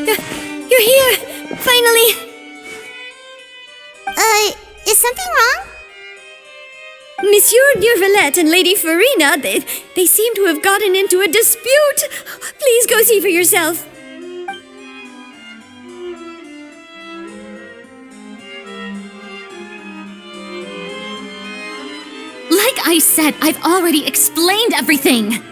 You're here! Finally! Is something wrong? Monsieur Durvalette and Lady Farina, they seem to have gotten into a dispute. Please go see for yourself. Like I said, I've already explained everything.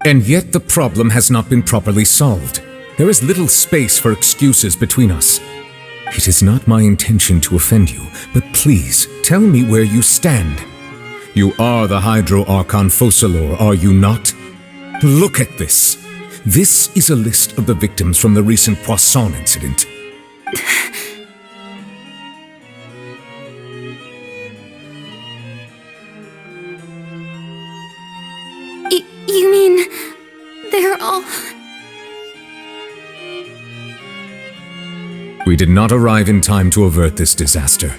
And yet the problem has not been properly solved. There is little space for excuses between us. It is not my intention to offend you, but please tell me where you stand. You are the Hydro Archon Focalor, are you not? Look at this. This is a list of the victims from the recent Poisson incident. You mean they're all... We did not arrive in time to avert this disaster,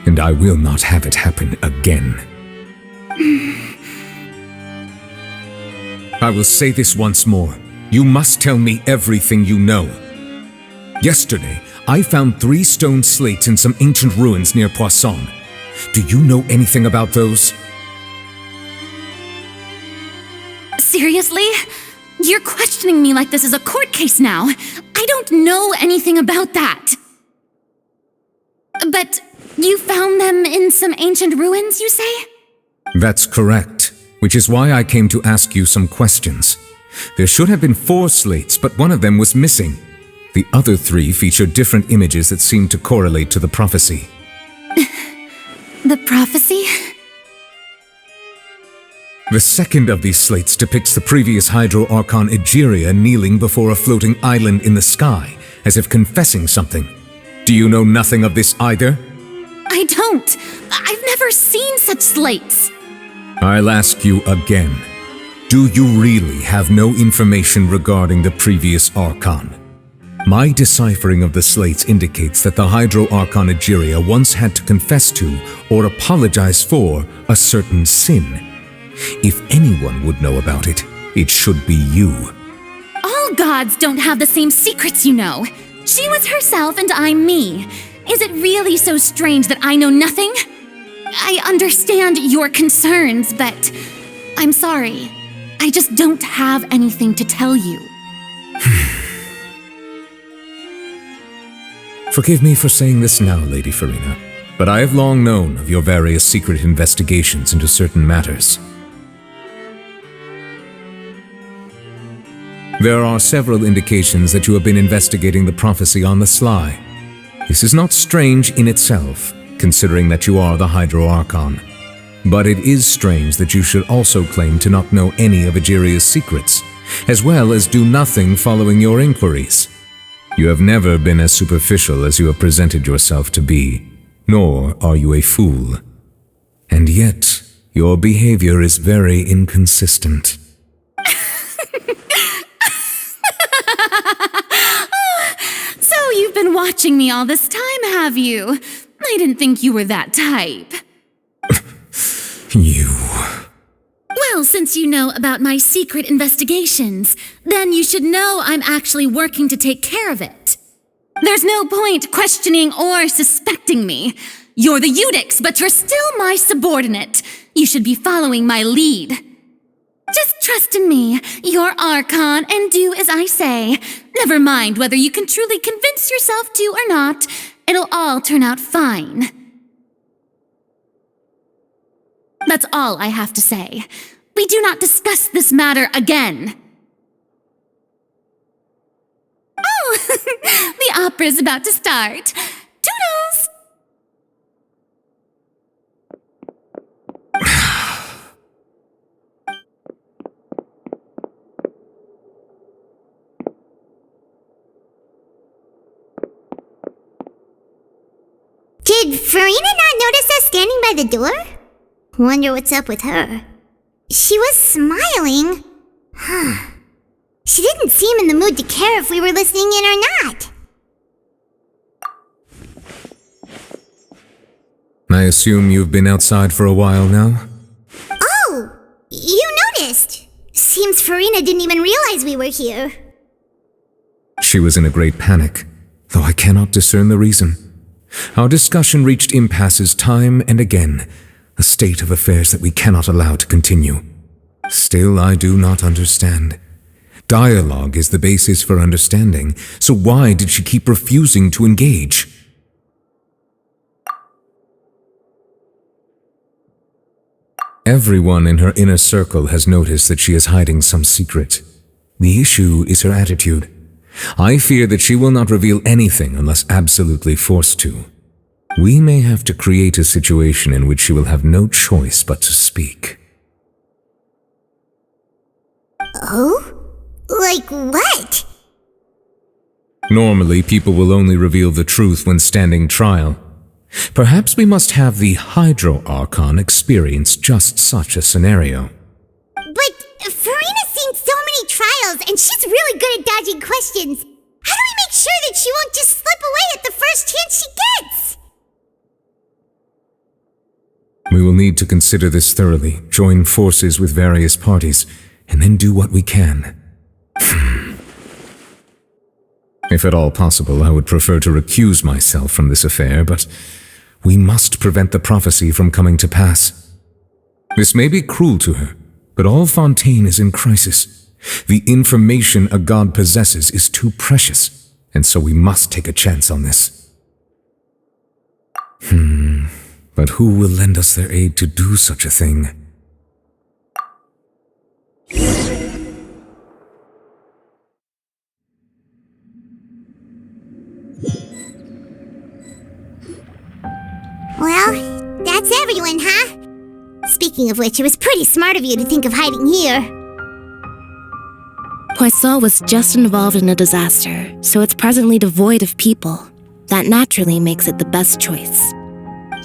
and I will not have it happen again. I will say this once more. You must tell me everything you know. Yesterday, I found 3 stone slates in some ancient ruins near Poisson. Do you know anything about those? Seriously? You're questioning me like this is a court case now. I don't know anything about that. But you found them in some ancient ruins, you say? That's correct, which is why I came to ask you some questions. There should have been 4 slates, but one of them was missing. The other 3 feature different images that seem to correlate to the prophecy. The prophecy? The second of these slates depicts the previous Hydro Archon Egeria kneeling before a floating island in the sky, as if confessing something. Do you know nothing of this either? I don't. I've never seen such slates. I'll ask you again. Do you really have no information regarding the previous Archon? My deciphering of the slates indicates that the Hydro Archon Egeria once had to confess to, or apologize for, a certain sin. If anyone would know about it, it should be you. All gods don't have the same secrets, you know. She was herself and I'm me. Is it really so strange that I know nothing? I understand your concerns, but I'm sorry. I just don't have anything to tell you. Forgive me for saying this now, Lady Farina, but I have long known of your various secret investigations into certain matters. There are several indications that you have been investigating the prophecy on the sly. This is not strange in itself, considering that you are the Hydro Archon. But it is strange that you should also claim to not know any of Egeria's secrets, as well as do nothing following your inquiries. You have never been as superficial as you have presented yourself to be, nor are you a fool. And yet, your behavior is very inconsistent. So you've been watching me all this time, have you? I didn't think you were that type. You... Well, since you know about my secret investigations, then you should know I'm actually working to take care of it. There's no point questioning or suspecting me. You're the Eudix, but you're still my subordinate. You should be following my lead. Just trust in me, you're Archon, and do as I say. Never mind whether you can truly convince yourself to or not. It'll all turn out fine. That's all I have to say. We do not discuss this matter again. Oh, the opera's about to start. Toodles! Did Farina not notice us standing by the door? Wonder what's up with her. She was smiling. She didn't seem in the mood to care if we were listening in or not. I assume you've been outside for a while now? Oh, you noticed. Seems Farina didn't even realize we were here. She was in a great panic, though I cannot discern the reason. Our discussion reached impasses time and again, a state of affairs that we cannot allow to continue. Still, I do not understand. Dialogue is the basis for understanding, so why did she keep refusing to engage? Everyone in her inner circle has noticed that she is hiding some secret. The issue is her attitude. I fear that she will not reveal anything unless absolutely forced to. We may have to create a situation in which she will have no choice but to speak. Oh? Like what? Normally, people will only reveal the truth when standing trial. Perhaps we must have the Hydro Archon experience just such a scenario. But Farina's seen so many trials, and she's really good at dodging questions. How do we make sure that she won't just slip away at the first chance she gets? We will need to consider this thoroughly, join forces with various parties, and then do what we can. If at all possible, I would prefer to recuse myself from this affair, but we must prevent the prophecy from coming to pass. This may be cruel to her, but all Fontaine is in crisis. The information a god possesses is too precious, and so we must take a chance on this. But who will lend us their aid to do such a thing? Well, that's everyone, huh? Speaking of which, it was pretty smart of you to think of hiding here. Poisson was just involved in a disaster, so it's presently devoid of people. That naturally makes it the best choice.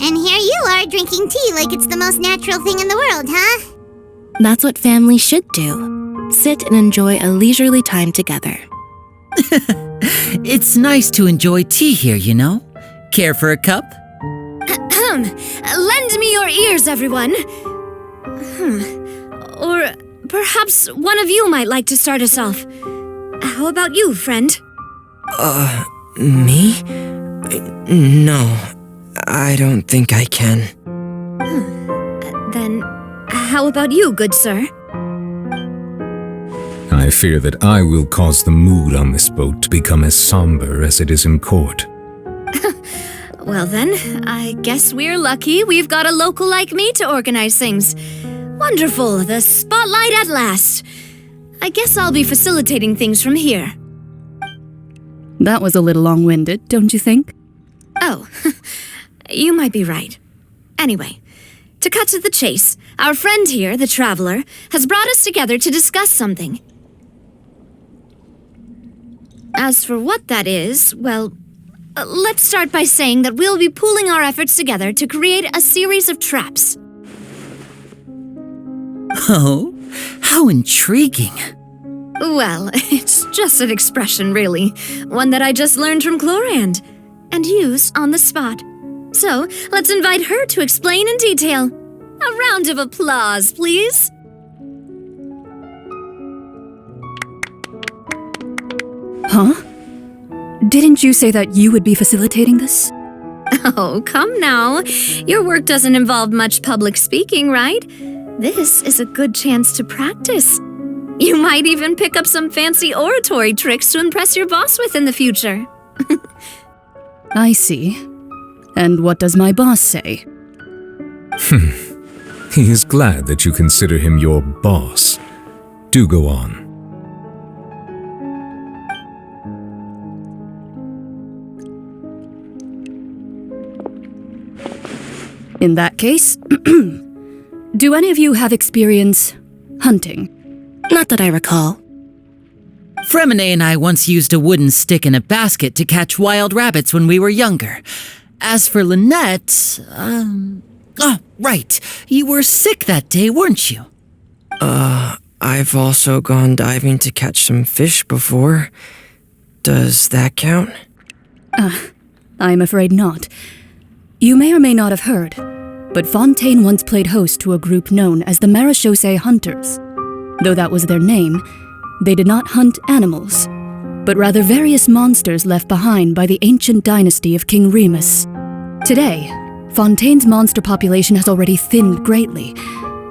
And here you are drinking tea like it's the most natural thing in the world, huh? That's what family should do. Sit and enjoy a leisurely time together. It's nice to enjoy tea here, you know? Care for a cup? Lend me your ears, everyone. Or perhaps one of you might like to start us off. How about you, friend? Me? No, I don't think I can. Then, how about you, good sir? I fear that I will cause the mood on this boat to become as somber as it is in court. Well then, I guess we're lucky we've got a local like me to organize things. Wonderful, the spotlight at last. I guess I'll be facilitating things from here. That was a little long-winded, don't you think? Oh, you might be right. Anyway, to cut to the chase, our friend here, the Traveler, has brought us together to discuss something. As for what that is, well, let's start by saying that we'll be pooling our efforts together to create a series of traps. Oh, how intriguing. Well, it's just an expression, really. One that I just learned from Chlorand, and use on the spot. So, let's invite her to explain in detail. A round of applause, please. Huh? Didn't you say that you would be facilitating this? Oh, come now. Your work doesn't involve much public speaking, right? This is a good chance to practice. You might even pick up some fancy oratory tricks to impress your boss with in the future. I see. And what does my boss say? He is glad that you consider him your boss. Do go on. In that case, do any of you have experience hunting? Not that I recall. Fremine and I once used a wooden stick in a basket to catch wild rabbits when we were younger. As for Lynette, oh, right. You were sick that day, weren't you? I've also gone diving to catch some fish before. Does that count? I'm afraid not. You may or may not have heard, but Fontaine once played host to a group known as the Marechaussee Hunters. Though that was their name, they did not hunt animals, but but rather various monsters left behind by the ancient dynasty of King Remus. Today, Fontaine's monster population has already thinned greatly,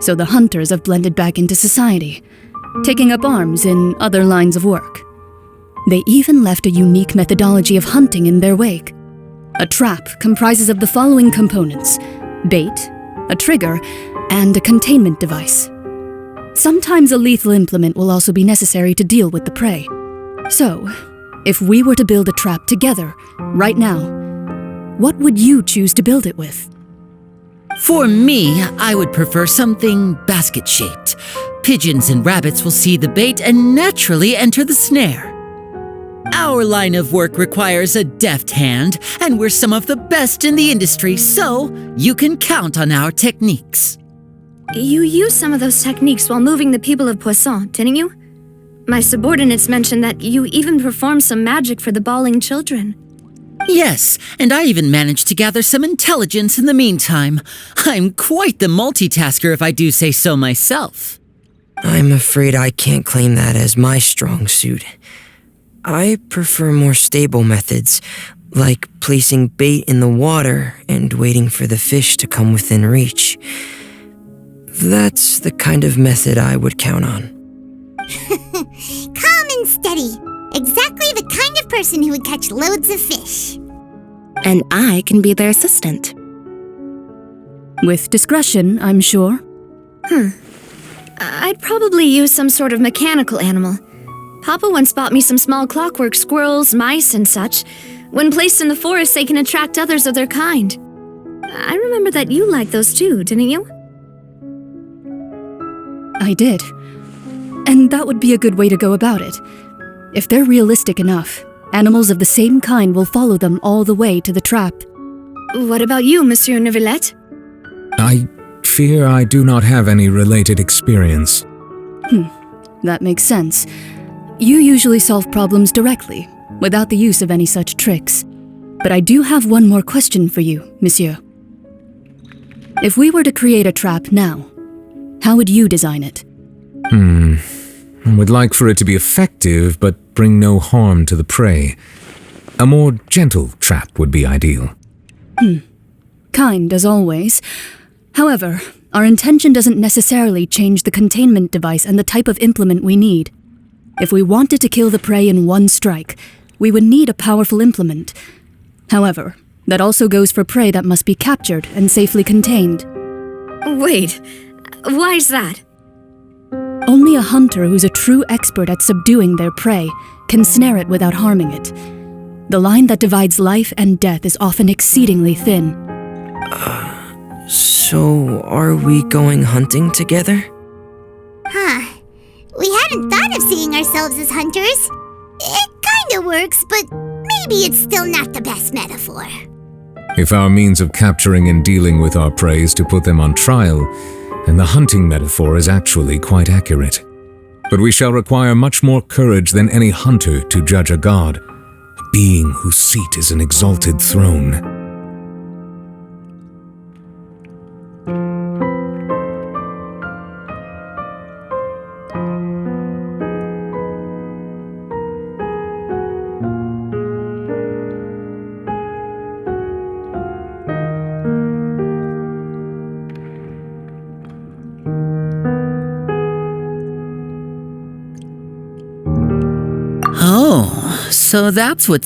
so the hunters have blended back into society, taking up arms in other lines of work. They even left a unique methodology of hunting in their wake. A trap comprises of the following components: bait, a trigger, and a containment device. Sometimes a lethal implement will also be necessary to deal with the prey. So, if we were to build a trap together, right now, what would you choose to build it with? For me, I would prefer something basket-shaped. Pigeons and rabbits will see the bait and naturally enter the snare. Our line of work requires a deft hand, and we're some of the best in the industry, so you can count on our techniques. You used some of those techniques while moving the people of Poisson, didn't you? My subordinates mentioned that you even performed some magic for the bawling children. Yes, and I even managed to gather some intelligence in the meantime. I'm quite the multitasker if I do say so myself. I'm afraid I can't claim that as my strong suit. I prefer more stable methods, like placing bait in the water and waiting for the fish to come within reach. That's the kind of method I would count on. Calm and steady. Exactly the kind of person who would catch loads of fish. And I can be their assistant. With discretion, I'm sure. I'd probably use some sort of mechanical animal. Papa once bought me some small clockwork squirrels, mice, and such. When placed in the forest, they can attract others of their kind. I remember that you liked those too, didn't you? I did. And that would be a good way to go about it. If they're realistic enough, animals of the same kind will follow them all the way to the trap. What about you, Monsieur Neuvillette? I fear I do not have any related experience. That makes sense. You usually solve problems directly, without the use of any such tricks. But I do have one more question for you, Monsieur. If we were to create a trap now, how would you design it? I would like for it to be effective, but bring no harm to the prey. A more gentle trap would be ideal. Kind, as always. However, our intention doesn't necessarily change the containment device and the type of implement we need. If we wanted to kill the prey in one strike, we would need a powerful implement. However, that also goes for prey that must be captured and safely contained. Wait, why's that? Only a hunter who's a true expert at subduing their prey can snare it without harming it. The line that divides life and death is often exceedingly thin. So, are we going hunting together? We hadn't thought of seeing ourselves as hunters. It kinda works, but maybe it's still not the best metaphor. If our means of capturing and dealing with our prey is to put them on trial, then the hunting metaphor is actually quite accurate. But we shall require much more courage than any hunter to judge a god, a being whose seat is an exalted throne. Oh, so that's what...